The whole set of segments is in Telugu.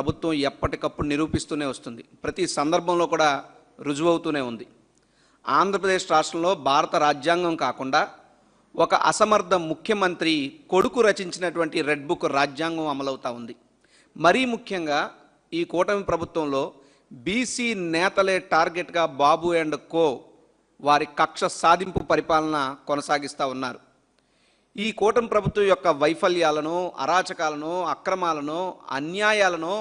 ప్రభుత్వం ఎప్పటికప్పుడు నిరూపిస్తూనే వస్తుంది. ప్రతి సందర్భంలో కూడా రుజువవుతూనే ఉంది. ఆంధ్రప్రదేశ్ రాష్ట్రంలో భారత రాజ్యాంగం కాకుండా ఒక అసమర్థ ముఖ్యమంత్రి కొడుకు రచించినటువంటి రెడ్ బుక్ రాజ్యాంగం అమలవుతూ ఉంది. మరీ ముఖ్యంగా ఈ కూటమి ప్రభుత్వంలో బీసీ నేతలే టార్గెట్గా బాబు అండ్ కో వారి కక్ష సాధింపు పరిపాలన కొనసాగిస్తూ ఉన్నారు. ఈ కూటమి ప్రభుత్వం యొక్క వైఫల్యాలను, అరాచకాలను, అక్రమాలను, అన్యాయాలను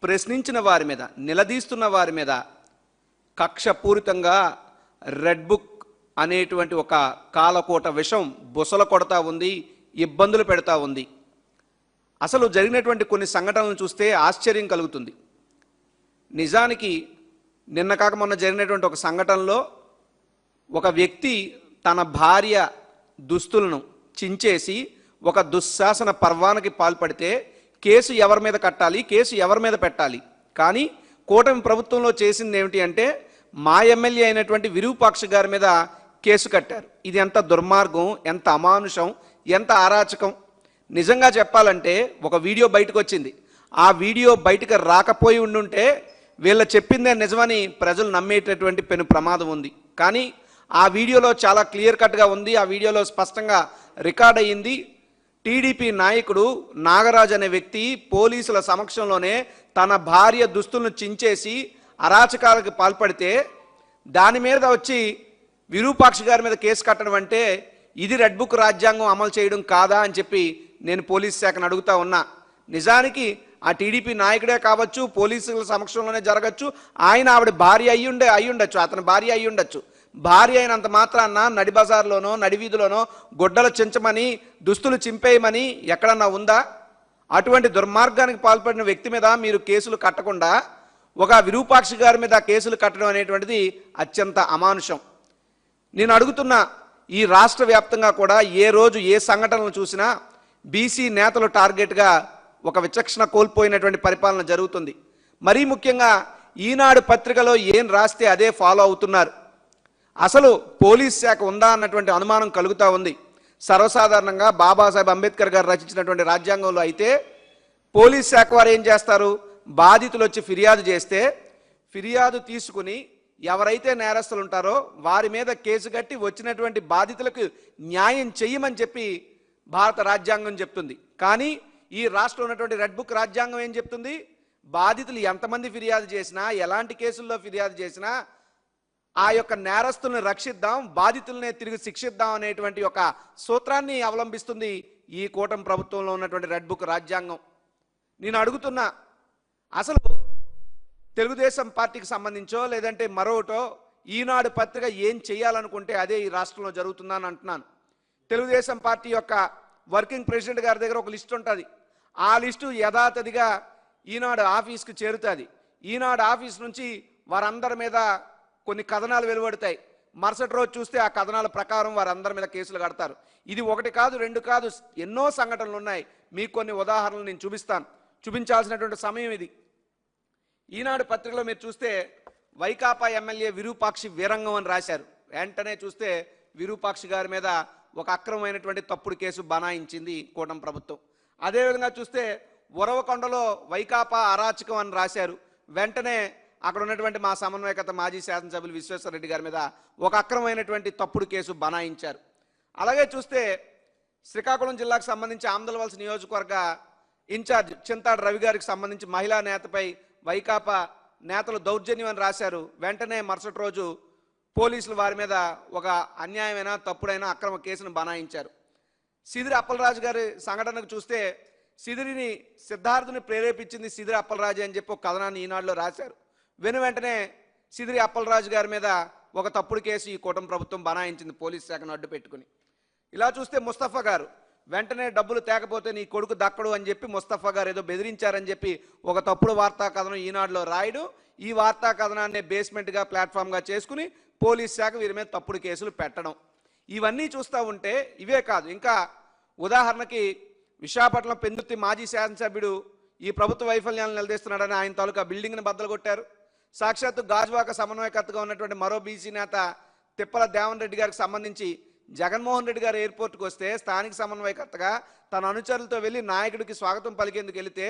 ప్రశ్నించిన వారి మీద, నిలదీస్తున్న వారి మీద కక్షపూరితంగా రెడ్ బుక్ అనేటువంటి ఒక కాలకోట విషం బుసలు కొడతా ఉంది, ఇబ్బందులు పెడతా ఉంది. అసలు జరిగినటువంటి కొన్ని సంఘటనలను చూస్తే ఆశ్చర్యం కలుగుతుంది. నిజానికి నిన్న కాక మొన్న జరిగినటువంటి ఒక సంఘటనలో ఒక వ్యక్తి తన భార్య దుస్తులను చించేసి ఒక దుశ్శాసన పర్వానికి పాల్పడితే కేసు ఎవరి మీద కట్టాలి, కేసు ఎవరి మీద పెట్టాలి? కానీ కూటమి ప్రభుత్వంలో చేసింది ఏమిటి అంటే మా ఎమ్మెల్యే అయినటువంటి విరూపాక్ష గారి మీద కేసు కట్టారు. ఇది ఎంత దుర్మార్గం, ఎంత అమానుషం, ఎంత అరాచకం! నిజంగా చెప్పాలంటే ఒక వీడియో బయటకు వచ్చింది. ఆ వీడియో బయటకు రాకపోయి ఉండుంటే వీళ్ళ చెప్పిందే నిజమని ప్రజలు నమ్మేటటువంటి పెను ప్రమాదం ఉంది. కానీ ఆ వీడియోలో చాలా క్లియర్ కట్గా ఉంది. ఆ వీడియోలో స్పష్టంగా రికార్డ్ అయ్యింది. టీడీపీ నాయకుడు నాగరాజ్ అనే వ్యక్తి పోలీసుల సమక్షంలోనే తన భార్య దుస్తులను చించేసి అరాచకాలకు పాల్పడితే దాని మీద వచ్చి విరూపాక్ష గారి మీద కేసు కట్టడం అంటే ఇది రెడ్ బుక్ రాజ్యాంగం అమలు చేయడం కాదా అని చెప్పి నేను పోలీస్ శాఖను అడుగుతా ఉన్నా. నిజానికి ఆ టీడీపీ నాయకుడే కావచ్చు, పోలీసుల సమక్షంలోనే జరగచ్చు, ఆవిడ భార్య అయ్యుండొచ్చు, అతని భార్య అయ్యుండొచ్చు. భార్య అయినంత మాత్రాన్న నడి బజార్లోనో నడివీధిలోనో గొడ్డలు చించమని, దుస్తులు చింపేయమని ఎక్కడన్నా ఉందా? అటువంటి దుర్మార్గానికి పాల్పడిన వ్యక్తి మీద మీరు కేసులు కట్టకుండా ఒక విరూపాక్ష గారి మీద కేసులు కట్టడం అనేటువంటిది అత్యంత అమానుషం. నేను అడుగుతున్న ఈ రాష్ట్ర వ్యాప్తంగా కూడా ఏ రోజు ఏ సంఘటనలు చూసినా బీసీ నేతలు టార్గెట్గా ఒక విచక్షణ కోల్పోయినటువంటి పరిపాలన జరుగుతుంది. మరీ ముఖ్యంగా ఈనాడు పత్రికలో ఏం రాస్తే అదే ఫాలో అవుతున్నారు. అసలు పోలీస్ శాఖ ఉందా అన్నటువంటి అనుమానం కలుగుతూ ఉంది. సర్వసాధారణంగా బాబాసాహెబ్ అంబేద్కర్ గారు రచించినటువంటి రాజ్యాంగంలో అయితే పోలీస్ శాఖ వారు ఏం చేస్తారు? బాధితులు వచ్చి ఫిర్యాదు చేస్తే ఫిర్యాదు తీసుకుని ఎవరైతే నేరస్తులు ఉంటారో వారి మీద కేసు కట్టి వచ్చినటువంటి బాధితులకు న్యాయం చెయ్యమని చెప్పి భారత రాజ్యాంగం చెప్తుంది. కానీ ఈ రాష్ట్రంలో ఉన్నటువంటి రెడ్ బుక్ రాజ్యాంగం ఏం చెప్తుంది? బాధితులు ఎంతమంది ఫిర్యాదు చేసినా, ఎలాంటి కేసుల్లో ఫిర్యాదు చేసినా ఆ యొక్క నేరస్తుల్ని రక్షిద్దాం, బాధితులనే తిరిగి శిక్షిద్దాం అనేటువంటి ఒక సూత్రాన్ని అవలంబిస్తుంది ఈ కూటమి ప్రభుత్వంలో ఉన్నటువంటి రెడ్ బుక్ రాజ్యాంగం. నేను అడుగుతున్నా, అసలు తెలుగుదేశం పార్టీకి సంబంధించో లేదంటే మరొకటో ఈనాడు పత్రిక ఏం చేయాలనుకుంటే అదే ఈ రాష్ట్రంలో జరుగుతుందని అంటున్నాను. తెలుగుదేశం పార్టీ యొక్క వర్కింగ్ ప్రెసిడెంట్ గారి దగ్గర ఒక లిస్టు ఉంటుంది. ఆ లిస్టు యథాతథిగా ఈనాడు ఆఫీస్కి చేరుతుంది. ఈనాడు ఆఫీస్ నుంచి వారందరి మీద కొన్ని కథనాలు వెలువడతాయి. మరుసటి రోజు చూస్తే ఆ కథనాల ప్రకారం వారందరి మీద కేసులు కడతారు. ఇది ఒకటి కాదు, రెండు కాదు, ఎన్నో సంఘటనలు ఉన్నాయి. మీకు కొన్ని ఉదాహరణలు నేను చూపిస్తాను. చూపించాల్సినటువంటి సమయం ఇది. ఈనాడు పత్రికలో మీరు చూస్తే వైకాపా ఎమ్మెల్యే విరూపాక్షి వీరంగం అని రాశారు. వెంటనే చూస్తే విరూపాక్షి గారి మీద ఒక అక్రమమైనటువంటి తప్పుడు కేసు బనాయించింది కూటమి ప్రభుత్వం. అదేవిధంగా చూస్తే ఉరవకొండలో వైకాపా అరాచకం అని రాశారు. వెంటనే అక్కడ ఉన్నటువంటి మా సమన్వయకర్త మాజీ శాసనసభ్యులు విశ్వేశ్వరరెడ్డి గారి మీద ఒక అక్రమమైనటువంటి తప్పుడు కేసు బనాయించారు. అలాగే చూస్తే శ్రీకాకుళం జిల్లాకు సంబంధించి ఆమదలవలస నియోజకవర్గ ఇన్ఛార్జ్ చింతాడు రవి గారికి సంబంధించి మహిళా నేతపై వైకాపా నేతలు దౌర్జన్యం అని రాశారు. వెంటనే మరుసటి రోజు పోలీసులు వారి మీద ఒక అన్యాయమైన తప్పుడైన అక్రమ కేసును బనాయించారు. సిదిరి అప్పలరాజు గారి సంఘటనకు చూస్తే సిద్ధార్థుని ప్రేరేపించింది సిదిరి అప్పలరాజు అని చెప్పి ఒక కథనాన్ని ఈనాడులో రాశారు. వెంటనే సిదిరి అప్పలరాజు గారి మీద ఒక తప్పుడు కేసు ఈ కూటమి ప్రభుత్వం బనాయించింది పోలీస్ శాఖను అడ్డు పెట్టుకుని. ఇలా చూస్తే ముస్తఫా గారు వెంటనే డబ్బులు తేకపోతే నీ కొడుకు దక్కడు అని చెప్పి ముస్తఫా గారు ఏదో బెదిరించారని చెప్పి ఒక తప్పుడు వార్తా కథనం ఈనాడులో రాయడం, ఈ వార్తా కథనాన్ని బేస్మెంట్గా ప్లాట్ఫామ్గా చేసుకుని పోలీస్ శాఖ వీరి మీద తప్పుడు కేసులు పెట్టడం, ఇవన్నీ చూస్తూ ఉంటే ఇవే కాదు. ఇంకా ఉదాహరణకి విశాఖపట్నం పెందుర్తి మాజీ శాసనసభ్యుడు ఈ ప్రభుత్వ వైఫల్యాలను నిలదీస్తున్నాడని ఆయన తాలూకా బిల్డింగ్ని బద్దలు కొట్టారు. సాక్షాత్తు గాజువాక సమన్వయకర్తగా ఉన్నటువంటి మరో బీసీ నేత తిప్పల దేవన్ రెడ్డి గారికి సంబంధించి జగన్మోహన్ రెడ్డి గారు ఎయిర్పోర్ట్కి వస్తే స్థానిక సమన్వయకర్తగా తన అనుచరులతో వెళ్ళి నాయకుడికి స్వాగతం పలికేందుకు వెళితే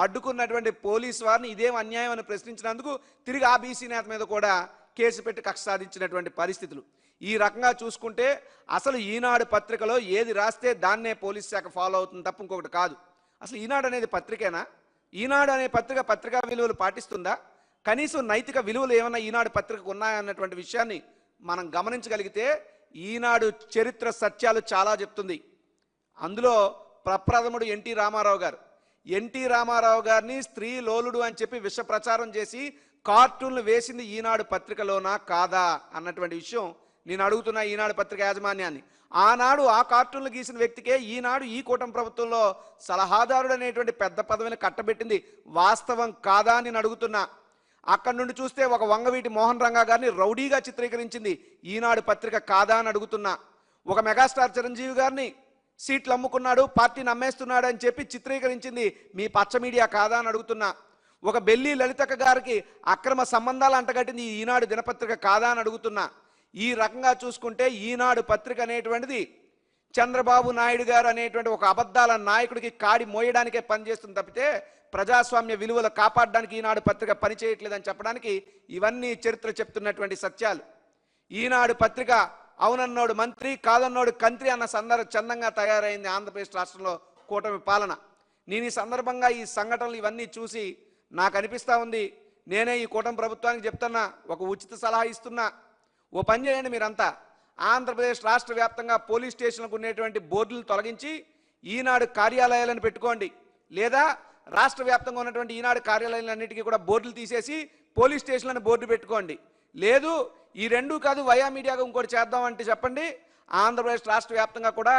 అడ్డుకున్నటువంటి పోలీసు వారిని ఇదేం అన్యాయం అని ప్రశ్నించినందుకు తిరిగి ఆ బీసీ నేత మీద కూడా కేసు పెట్టి కక్ష సాధించినటువంటి పరిస్థితులు. ఈ రకంగా చూసుకుంటే అసలు ఈనాడు పత్రికలో ఏది రాస్తే దాన్నే పోలీస్ శాఖ ఫాలో అవుతుంది తప్ప ఇంకొకటి కాదు. అసలు ఈనాడు అనేది పత్రికేనా? ఈనాడు అనే పత్రికా విలువలు పాటిస్తుందా? కనీసం నైతిక విలువలు ఏమైనా ఈనాడు పత్రికకు ఉన్నాయన్నటువంటి విషయాన్ని మనం గమనించగలిగితే ఈనాడు చరిత్ర సత్యాలు చాలా చెప్తుంది. అందులో ప్రప్రథముడు ఎన్టీ రామారావు గారు. ఎన్టీ రామారావు గారిని స్త్రీ లోలుడు అని చెప్పి విష ప్రచారం చేసి కార్టూన్లు వేసింది ఈనాడు పత్రికలోనా కాదా అన్నటువంటి విషయం నేను అడుగుతున్నా ఈనాడు పత్రిక యాజమాన్యాన్ని. ఆనాడు ఆ కార్టూన్లు గీసిన వ్యక్తికే ఈనాడు ఈ కూటమి ప్రభుత్వంలో సలహాదారుడు అనేటువంటి పెద్ద పదవిని కట్టబెట్టింది వాస్తవం కాదా అని నేను అడుగుతున్నా. అక్కడి నుండి చూస్తే ఒక వంగవీటి మోహన్ రంగా గారిని రౌడీగా చిత్రీకరించింది ఈనాడు పత్రిక కాదా అని అడుగుతున్నా. ఒక మెగాస్టార్ చిరంజీవి గారిని సీట్లు అమ్ముకున్నాడు, పార్టీని అమ్మేస్తున్నాడు అని చెప్పి చిత్రీకరించింది మీ పచ్చ మీడియా కాదా అని అడుగుతున్నా. ఒక బెల్లి లలితక్క గారికి అక్రమ సంబంధాలు అంటగట్టింది ఈనాడు దినపత్రిక కాదా అని అడుగుతున్నా. ఈ రకంగా చూసుకుంటే ఈనాడు పత్రిక అనేటువంటిది చంద్రబాబు నాయుడు గారు అనేటువంటి ఒక అబద్ధాల నాయకుడికి కాడి మోయడానికే పనిచేస్తుంది తప్పితే ప్రజాస్వామ్య విలువలు కాపాడడానికి ఈనాడు పత్రిక పనిచేయట్లేదని చెప్పడానికి ఇవన్నీ చరిత్ర చెప్తున్నటువంటి సత్యాలు. ఈనాడు పత్రిక అవునన్నోడు మంత్రి కాదన్నోడు కంత్రి అన్న చందంగా తయారైంది ఆంధ్రప్రదేశ్ రాష్ట్రంలో కూటమి పాలన. నేను ఈ సందర్భంగా ఈ సంఘటనలు ఇవన్నీ చూసి నాకు అనిపిస్తూ ఉంది, నేనే ఈ కూటమి ప్రభుత్వానికి చెప్తున్నా, ఒక ఉచిత సలహా ఇస్తున్నా. ఓ పని చేయండి, మీరంతా ఆంధ్రప్రదేశ్ రాష్ట్ర వ్యాప్తంగా పోలీస్ స్టేషన్లకు ఉండేటువంటి బోర్డులను తొలగించి ఈనాడు కార్యాలయాలను పెట్టుకోండి. లేదా రాష్ట్ర వ్యాప్తంగా ఉన్నటువంటి ఈనాడు కార్యాలయాలన్నిటికీ కూడా బోర్డులు తీసేసి పోలీస్ స్టేషన్లను బోర్డు పెట్టుకోండి. లేదు ఈ రెండూ కాదు వయా మీడియాగా ఇంకోటి చేద్దామంటే చెప్పండి, ఆంధ్రప్రదేశ్ రాష్ట్ర వ్యాప్తంగా కూడా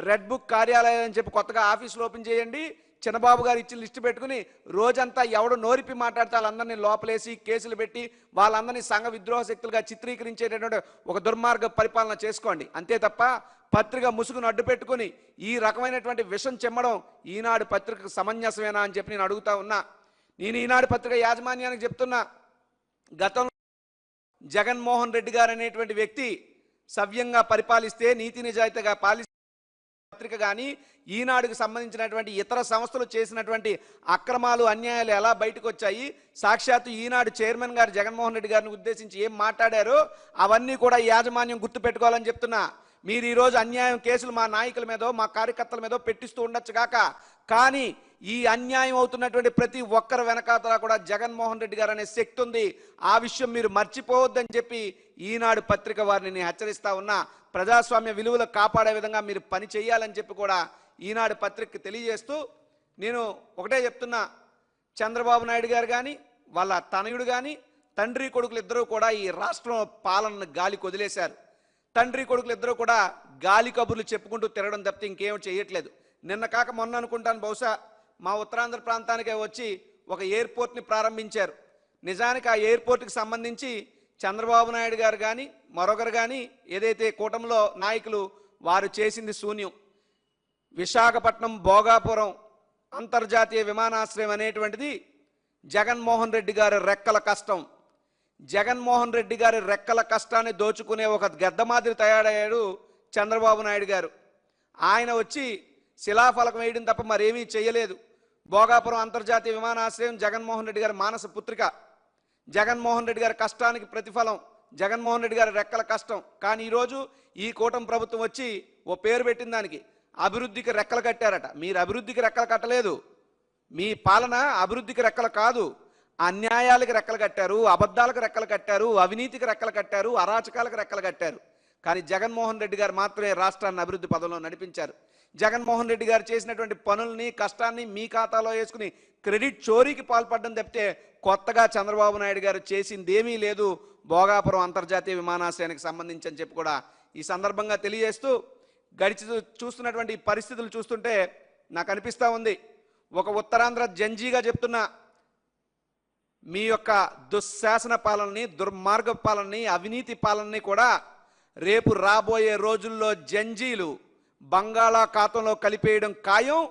రెడ్ బుక్ కార్యాలయం అని చెప్పి కొత్తగా ఆఫీసులు ఓపెన్ చేయండి. చిన్నబాబు గారు ఇచ్చిన లిస్టు పెట్టుకుని రోజంతా ఎవడు నోరిపి మాట్లాడితే వాళ్ళందరినీ లోపలేసి కేసులు పెట్టి వాళ్ళందరినీ సంఘ విద్రోహ శక్తులుగా చిత్రీకరించేటటువంటి ఒక దుర్మార్గ పరిపాలన చేసుకోండి. అంతే తప్ప పత్రిక ముసుగును అడ్డు పెట్టుకుని ఈ రకమైనటువంటి విషం చెమ్మడం ఈనాడు పత్రికకు సమంజసమేనా అని చెప్పి నేను అడుగుతా ఉన్నా. నేను ఈనాడు పత్రిక యాజమాన్యానికి చెప్తున్నా, గతంలో జగన్మోహన్ రెడ్డి గారు అనేటువంటి వ్యక్తి సవ్యంగా పరిపాలిస్తే నీతి నిజాయితీగా పాలిస్తే పత్రిక కానీ ఈనాడుకు సంబంధించినటువంటి ఇతర సంస్థలు చేసినటువంటి అక్రమాలు అన్యాయాలు ఎలా బయటకు వచ్చాయి, సాక్షాత్తు ఈనాడు చైర్మన్ గారు జగన్మోహన్ రెడ్డి గారిని ఉద్దేశించి ఏం మాట్లాడారో అవన్నీ కూడా యాజమాన్యం గుర్తుపెట్టుకోవాలని చెప్తున్నా. మీరు ఈరోజు అన్యాయం కేసులు మా నాయకుల మీదో మా కార్యకర్తల మీదో పెట్టిస్తూ ఉండొచ్చు కాక, కానీ ఈ అన్యాయం అవుతున్నటువంటి ప్రతి ఒక్కరి వెనకాతల కూడా జగన్మోహన్ రెడ్డి గారు అనే శక్తి ఉంది. ఆ విషయం మీరు మర్చిపోవద్దని చెప్పి ఈనాడు పత్రిక వారిని నేను హెచ్చరిస్తా ఉన్నా. ప్రజాస్వామ్య విలువలు కాపాడే విధంగా మీరు పని చేయాలని చెప్పి కూడా ఈనాడు పత్రికకి తెలియజేస్తూ నేను ఒకటే చెప్తున్నా, చంద్రబాబు నాయుడు గారు కానీ వాళ్ళ తనయుడు కానీ తండ్రి కొడుకులు ఇద్దరూ కూడా ఈ రాష్ట్రం పాలనను గాలికి వదిలేశారు. తండ్రి కొడుకులు ఇద్దరూ కూడా గాలి కబుర్లు చెప్పుకుంటూ తిరగడం తప్పితే ఇంకేం చేయట్లేదు. నిన్న కాక మొన్న అనుకుంటాను బహుశా మా ఉత్తరాంధ్ర ప్రాంతానికే వచ్చి ఒక ఎయిర్పోర్ట్ని ప్రారంభించారు. నిజానికి ఆ ఎయిర్పోర్ట్కి సంబంధించి చంద్రబాబు నాయుడు గారు కానీ మరొకరు కానీ ఏదైతే కూటమిలో నాయకులు వారు చేసింది శూన్యం. విశాఖపట్నం భోగాపురం అంతర్జాతీయ విమానాశ్రయం అనేటువంటిది జగన్మోహన్ రెడ్డి గారి రెక్కల కష్టం. జగన్మోహన్ రెడ్డి గారి రెక్కల కష్టాన్ని దోచుకునే ఒక గద్ద మాదిరి తయారయ్యాడు చంద్రబాబు నాయుడు గారు. ఆయన వచ్చి శిలాఫలకం వేయడం తప్ప మరేమీ చేయలేదు. భోగాపురం అంతర్జాతీయ విమానాశ్రయం జగన్మోహన్ రెడ్డి గారి మానస పుత్రిక. జగన్మోహన్ రెడ్డి గారి కష్టానికి ప్రతిఫలం జగన్మోహన్ రెడ్డి గారి రెక్కల కష్టం. కానీ ఈరోజు ఈ కూటమి ప్రభుత్వం వచ్చి ఓ పేరు పెట్టిన దానికి అభివృద్ధికి రెక్కలు కట్టారట. మీరు అభివృద్ధికి రెక్కలు కట్టలేదు. మీ పాలన అభివృద్ధికి రెక్కలు కాదు, అన్యాయాలకు రెక్కలు కట్టారు, అబద్ధాలకు రెక్కలు కట్టారు, అవినీతికి రెక్కలు కట్టారు, అరాచకాలకు రెక్కలు కట్టారు. కానీ జగన్మోహన్ రెడ్డి గారు మాత్రమే రాష్ట్రాన్ని అభివృద్ధి పదంలో నడిపించారు. జగన్మోహన్ రెడ్డి గారు చేసినటువంటి పనుల్ని కష్టాన్ని మీ ఖాతాలో వేసుకుని క్రెడిట్ చోరీకి పాల్పడడం తప్పితే కొత్తగా చంద్రబాబు నాయుడు గారు చేసిందేమీ లేదు భోగాపురం అంతర్జాతీయ విమానాశ్రయానికి సంబంధించి అని చెప్పి కూడా ఈ సందర్భంగా తెలియజేస్తూ, గడిచి చూస్తున్నటువంటి పరిస్థితులు చూస్తుంటే నాకు అనిపిస్తూ ఉంది, ఒక ఉత్తరాంధ్ర జంజీగా చెప్తున్నా, మీ యొక్క దుశ్శాసన పాలనని, దుర్మార్గ పాలనని, అవినీతి పాలనని కూడా రేపు రాబోయే రోజుల్లో జంజీలు బంగాళాఖాతంలో కలిపేయడం ఖాయం.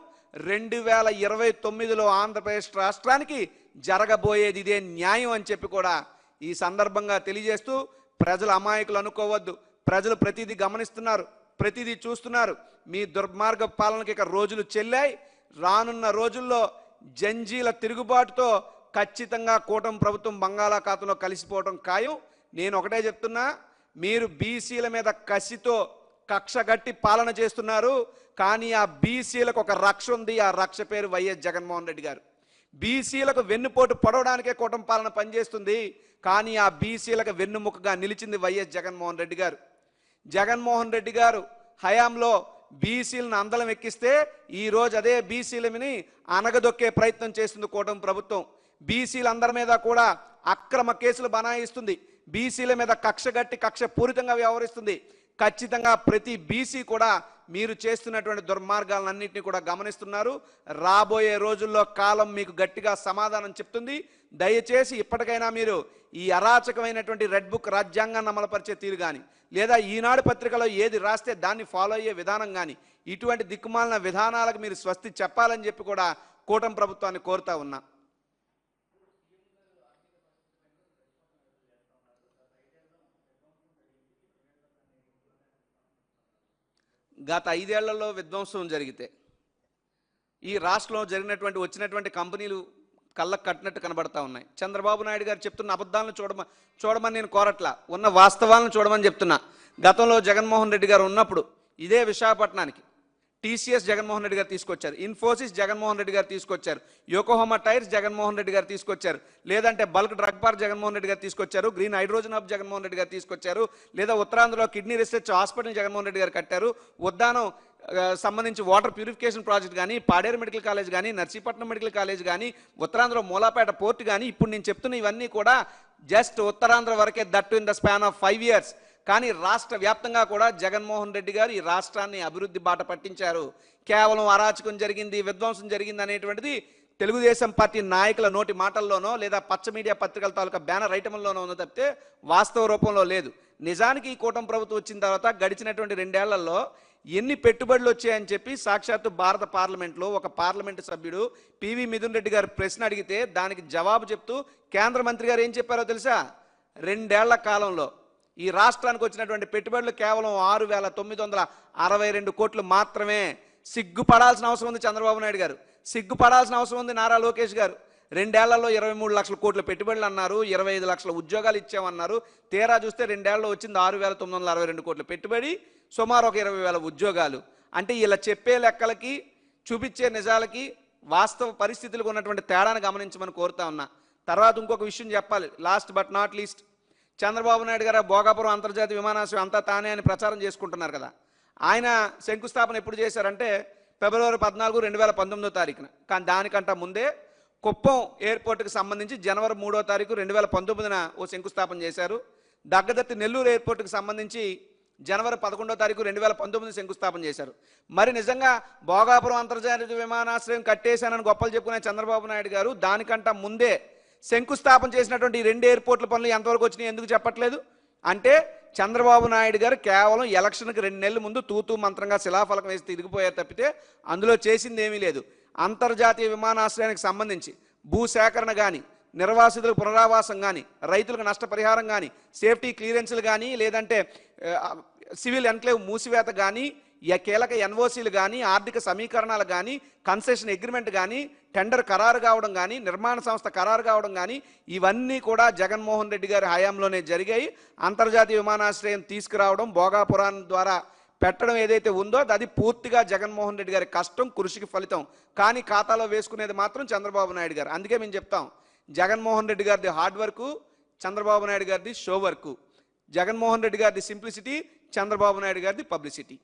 2029లో ఆంధ్రప్రదేశ్ రాష్ట్రానికి జరగబోయేది ఇదే న్యాయం అని చెప్పి కూడా ఈ సందర్భంగా తెలియజేస్తూ, ప్రజలు అమాయకులు అనుకోవద్దు, ప్రజలు ప్రతిదీ గమనిస్తున్నారు. ప్రతిదీ చూస్తున్నారు. మీ దుర్మార్గ పాలనకి ఇక రోజులు చెల్లాయి. రానున్న రోజుల్లో జంజీల తిరుగుబాటుతో ఖచ్చితంగా కూటమి ప్రభుత్వం బంగాళాఖాతంలో కలిసిపోవడం ఖాయం. నేను ఒకటే చెప్తున్నా, మీరు బీసీల మీద కసితో కక్షగట్టి పాలన చేస్తున్నారు. కానీ ఆ బీసీలకు ఒక రక్ష ఉంది. ఆ రక్ష పేరు వైఎస్ జగన్మోహన్ రెడ్డి గారు. బీసీలకు వెన్నుపోటు పొడవడానికే కూటమి పాలన పనిచేస్తుంది. కానీ ఆ బీసీలకు వెన్నుముకగా నిలిచింది వైఎస్ జగన్మోహన్ రెడ్డి గారు. జగన్మోహన్ రెడ్డి గారు హయాంలో బీసీలను అందలం ఎక్కిస్తే ఈరోజు అదే బీసీలని అనగదొక్కే ప్రయత్నం చేస్తుంది కూటమి ప్రభుత్వం. బీసీలందరి మీద కూడా అక్రమ కేసులు బనాయిస్తుంది. బీసీల మీద కక్షగట్టి కక్షపూరితంగా వ్యవహరిస్తుంది. ఖచ్చితంగా ప్రతి బీసీ కూడా మీరు చేస్తున్నటువంటి దుర్మార్గాలన్నింటినీ కూడా గమనిస్తున్నారు. రాబోయే రోజుల్లో కాలం మీకు గట్టిగా సమాధానం చెప్తుంది. దయచేసి ఇప్పటికైనా మీరు ఈ అరాచకమైనటువంటి రెడ్ బుక్ రాజ్యాంగాన్ని అమలుపరిచే తీరు కానీ, లేదా ఈనాడు పత్రికలో ఏది రాస్తే దాన్ని ఫాలో అయ్యే విధానం కానీ, ఇటువంటి దిక్కుమాలిన విధానాలకు మీరు స్వస్తి చెప్పాలని చెప్పి కూడా కూటమి ప్రభుత్వాన్ని కోరుతా ఉన్నా. గత 5 ఏళ్లలో విధ్వంసం జరిగితే ఈ రాష్ట్రంలో వచ్చినటువంటి కంపెనీలు కళ్ళకు కట్టినట్టు కనబడతా ఉన్నాయి. చంద్రబాబు నాయుడు గారు చెప్తున్న అబద్ధాలను చూడమని నేను కోరట్లా, ఉన్న వాస్తవాలను చూడమని చెప్తున్నా. గతంలో జగన్మోహన్ రెడ్డి గారు ఉన్నప్పుడు ఇదే విశాఖపట్నానికి టీసీఎస్ జగన్మోహన్ రెడ్డి గారు తీసుకొచ్చారు, ఇన్ఫోసిస్ జగన్మోహన్ రెడ్డి గారు తీసుకొచ్చారు, యోకోహోమా టైర్స్ జగన్మోహన్ రెడ్డి గారు తీసుకొచ్చారు, లేదంటే bulk drug park Jaganmohan Reddy గారు తీసుకొచ్చారు, green hydrogen hub Jaganmohan Reddy గారు తీసుకొచ్చారు, లేదా ఉత్తరాంధ్రలో kidney research hospital Jaganmohan Reddy గారు కట్టారు, ఉద్దానం సంబంధించి వాటర్ ప్యూరిఫికేషన్ ప్రాజెక్ట్ కానీ, పాడేరు మెడికల్ కాలేజ్ కానీ, నర్సీపట్నం మెడికల్ కాలేజ్ కానీ, ఉత్తరాంధ్రలో మూలాపేట పోర్ట్ కానీ, ఇప్పుడు నేను చెప్తున్న ఇవన్నీ కూడా జస్ట్ ఉత్తరాంధ్ర వరకే, that in the span of 5 years. కానీ రాష్ట్ర వ్యాప్తంగా కూడా జగన్మోహన్ రెడ్డి గారు ఈ రాష్ట్రాన్ని అభివృద్ధి బాట పట్టించారు. కేవలం అరాచకం జరిగింది, విధ్వంసం జరిగింది అనేటువంటిది తెలుగుదేశం పార్టీ నాయకుల నోటి మాటల్లోనో లేదా పచ్చ మీడియా పత్రికల తాలూకా బ్యానర్ ఐటమ్లోనో ఉందో తప్పితే వాస్తవ రూపంలో లేదు. నిజానికి ఈ కూటమి ప్రభుత్వం వచ్చిన తర్వాత గడిచినటువంటి 2 ఏళ్లలో ఎన్ని పెట్టుబడులు వచ్చాయని చెప్పి సాక్షాత్తు భారత పార్లమెంట్లో ఒక పార్లమెంటు సభ్యుడు పివి మిథున్ రెడ్డి గారు ప్రశ్న అడిగితే దానికి జవాబు చెప్తూ కేంద్ర మంత్రి గారు ఏం చెప్పారో తెలుసా? 2 ఏళ్ల కాలంలో ఈ రాష్ట్రానికి వచ్చినటువంటి పెట్టుబడులు కేవలం 6,962 కోట్లు మాత్రమే. సిగ్గుపడాల్సిన అవసరం ఉంది చంద్రబాబు నాయుడు గారు, సిగ్గుపడాల్సిన అవసరం ఉంది నారా లోకేష్ గారు. 2 ఏళ్లలో 23 లక్షల కోట్ల పెట్టుబడులు అన్నారు, 25 లక్షల ఉద్యోగాలు ఇచ్చామన్నారు. తీరా చూస్తే 2 ఏళ్లలో వచ్చింది 6,962 కోట్ల పెట్టుబడి, సుమారు ఒక 20,000 ఉద్యోగాలు. అంటే ఇలా చెప్పే లెక్కలకి చూపించే నిజాలకి వాస్తవ పరిస్థితులకు ఉన్నటువంటి తేడాను గమనించమని కోరుతా ఉన్నా. తర్వాత ఇంకొక విషయం చెప్పాలి, last but not least. Chandrababu Naidu గారు భోగాపురం అంతర్జాతీయ విమానాశ్రయం అంతా తానే అని ప్రచారం చేసుకుంటున్నారు కదా. ఆయన శంకుస్థాపన ఎప్పుడు చేశారంటే ఫిబ్రవరి 14, 2019 కానీ దానికంటే ముందే కుప్పం ఎయిర్పోర్ట్కి సంబంధించి జనవరి 3, 2019 ఓ శంకుస్థాపన చేశారు. దగ్గదత్తి నెల్లూరు ఎయిర్పోర్ట్కి సంబంధించి జనవరి 11, 2019 శంకుస్థాపన చేశారు. మరి నిజంగా భోగాపురం అంతర్జాతీయ విమానాశ్రయం కట్టేశానని గొప్పలు చెప్పుకునే చంద్రబాబు నాయుడు గారు దానికంటే ముందే శంకుస్థాపన చేసినటువంటి ఈ 2 ఎయిర్పోర్ట్ల పనులు ఎంతవరకు వచ్చినాయి ఎందుకు చెప్పట్లేదు? అంటే చంద్రబాబు నాయుడు గారు కేవలం ఎలక్షన్కి 2 నెలల ముందు తూతూ మంత్రంగా శిలాఫలకం వేసి తిరిగిపోయారు తప్పితే అందులో చేసింది ఏమీ లేదు. అంతర్జాతీయ విమానాశ్రయానికి సంబంధించి భూసేకరణ కానీ, నిర్వాసితులకు పునరావాసం కానీ, రైతులకు నష్టపరిహారం కానీ, సేఫ్టీ క్లియరెన్స్లు కానీ, లేదంటే సివిల్ ఎన్క్లేవ్ మూసివేత కానీ, కీలక ఎన్ఓసీలు కానీ, ఆర్థిక సమీకరణాలు కానీ, కన్సెషన్ అగ్రిమెంట్ కానీ, టెండర్ ఖరారు కావడం కానీ, నిర్మాణ సంస్థ ఖరారు కావడం కానీ, ఇవన్నీ కూడా జగన్మోహన్ రెడ్డి గారి హయాంలోనే జరిగాయి. అంతర్జాతీయ విమానాశ్రయం తీసుకురావడం, భోగాపురం ద్వారా పెట్టడం ఏదైతే ఉందో అది పూర్తిగా జగన్మోహన్ రెడ్డి గారి కష్టం, కృషికి ఫలితం. కానీ ఖాతాలో వేసుకునేది మాత్రం చంద్రబాబు నాయుడు గారు. అందుకే మేము చెప్తాం, జగన్మోహన్ రెడ్డి గారిది హార్డ్ వర్క్, చంద్రబాబు నాయుడు గారిది షో వర్క్. జగన్మోహన్ రెడ్డి గారిది సింప్లిసిటీ, చంద్రబాబు నాయుడు గారిది పబ్లిసిటీ.